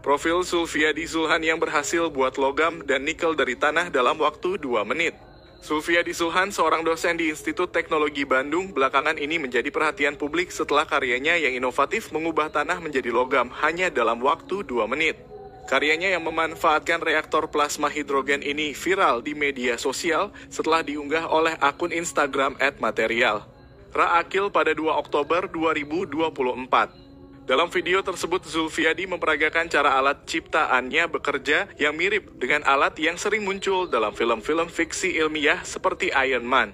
Profil Zulfiadi Zulhan yang berhasil buat logam dan nikel dari tanah dalam waktu 2 menit. Zulfiadi Zulhan, seorang dosen di Institut Teknologi Bandung, belakangan ini menjadi perhatian publik setelah karyanya yang inovatif mengubah tanah menjadi logam hanya dalam waktu 2 menit. Karyanya yang memanfaatkan reaktor plasma hidrogen ini viral di media sosial setelah diunggah oleh akun Instagram @material. Raakil pada 2 Oktober 2024. Dalam video tersebut, Zulfiadi memperagakan cara alat ciptaannya bekerja yang mirip dengan alat yang sering muncul dalam film-film fiksi ilmiah seperti Iron Man.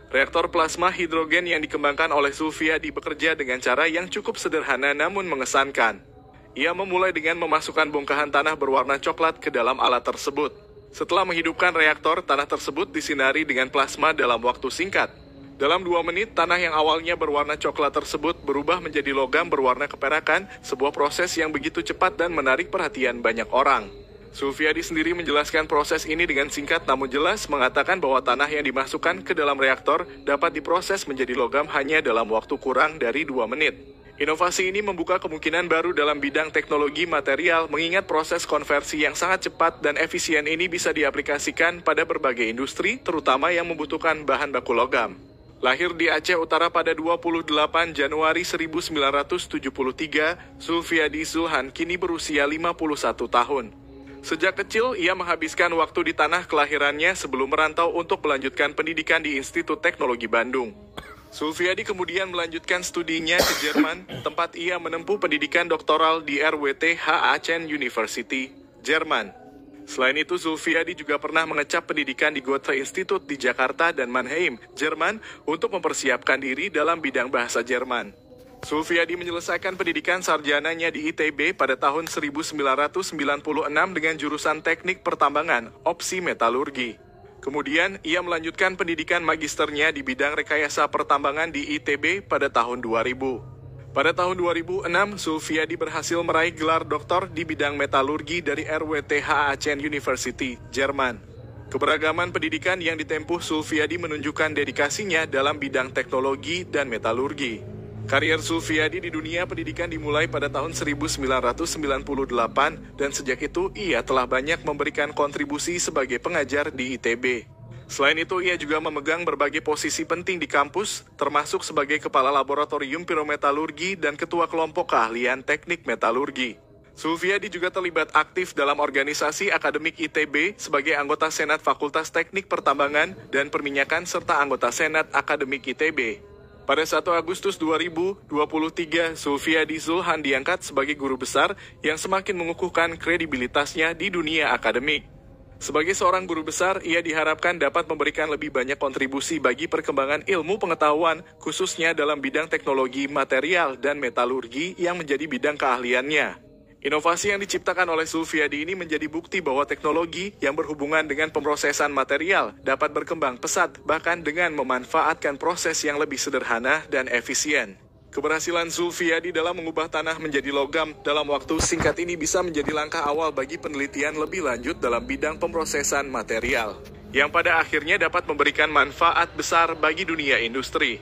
Reaktor plasma hidrogen yang dikembangkan oleh Zulfiadi bekerja dengan cara yang cukup sederhana namun mengesankan. Ia memulai dengan memasukkan bongkahan tanah berwarna coklat ke dalam alat tersebut. Setelah menghidupkan reaktor, tanah tersebut disinari dengan plasma dalam waktu singkat. Dalam 2 menit, tanah yang awalnya berwarna coklat tersebut berubah menjadi logam berwarna keperakan, sebuah proses yang begitu cepat dan menarik perhatian banyak orang. Zulfiadi sendiri menjelaskan proses ini dengan singkat namun jelas, mengatakan bahwa tanah yang dimasukkan ke dalam reaktor dapat diproses menjadi logam hanya dalam waktu kurang dari 2 menit. Inovasi ini membuka kemungkinan baru dalam bidang teknologi material, mengingat proses konversi yang sangat cepat dan efisien ini bisa diaplikasikan pada berbagai industri, terutama yang membutuhkan bahan baku logam. Lahir di Aceh Utara pada 28 Januari 1973, Zulfiadi Zulhan kini berusia 51 tahun. Sejak kecil, ia menghabiskan waktu di tanah kelahirannya sebelum merantau untuk melanjutkan pendidikan di Institut Teknologi Bandung. Zulfiadi kemudian melanjutkan studinya ke Jerman, tempat ia menempuh pendidikan doktoral di RWTH Aachen University, Jerman. Selain itu, Zulfiadi juga pernah mengecap pendidikan di Goethe Institut di Jakarta dan Mannheim, Jerman, untuk mempersiapkan diri dalam bidang bahasa Jerman. Zulfiadi menyelesaikan pendidikan sarjananya di ITB pada tahun 1996 dengan jurusan Teknik Pertambangan, opsi metalurgi. Kemudian, ia melanjutkan pendidikan magisternya di bidang rekayasa pertambangan di ITB pada tahun 2000. Pada tahun 2006, Zulfiadi berhasil meraih gelar doktor di bidang metalurgi dari RWTH Aachen University, Jerman. Keberagaman pendidikan yang ditempuh Zulfiadi menunjukkan dedikasinya dalam bidang teknologi dan metalurgi. Karier Zulfiadi di dunia pendidikan dimulai pada tahun 1998 dan sejak itu ia telah banyak memberikan kontribusi sebagai pengajar di ITB. Selain itu, ia juga memegang berbagai posisi penting di kampus, termasuk sebagai Kepala Laboratorium Pirometalurgi dan Ketua Kelompok Keahlian Teknik Metalurgi. Zulfiadi juga terlibat aktif dalam organisasi akademik ITB sebagai anggota Senat Fakultas Teknik Pertambangan dan Perminyakan serta anggota Senat Akademik ITB. Pada 1 Agustus 2023, Zulfiadi Zulhan diangkat sebagai guru besar yang semakin mengukuhkan kredibilitasnya di dunia akademik. Sebagai seorang guru besar, ia diharapkan dapat memberikan lebih banyak kontribusi bagi perkembangan ilmu pengetahuan, khususnya dalam bidang teknologi material dan metalurgi yang menjadi bidang keahliannya. Inovasi yang diciptakan oleh Zulfiadi ini menjadi bukti bahwa teknologi yang berhubungan dengan pemrosesan material dapat berkembang pesat, bahkan dengan memanfaatkan proses yang lebih sederhana dan efisien. Keberhasilan Zulfiadi dalam mengubah tanah menjadi logam dalam waktu singkat ini bisa menjadi langkah awal bagi penelitian lebih lanjut dalam bidang pemrosesan material, yang pada akhirnya dapat memberikan manfaat besar bagi dunia industri.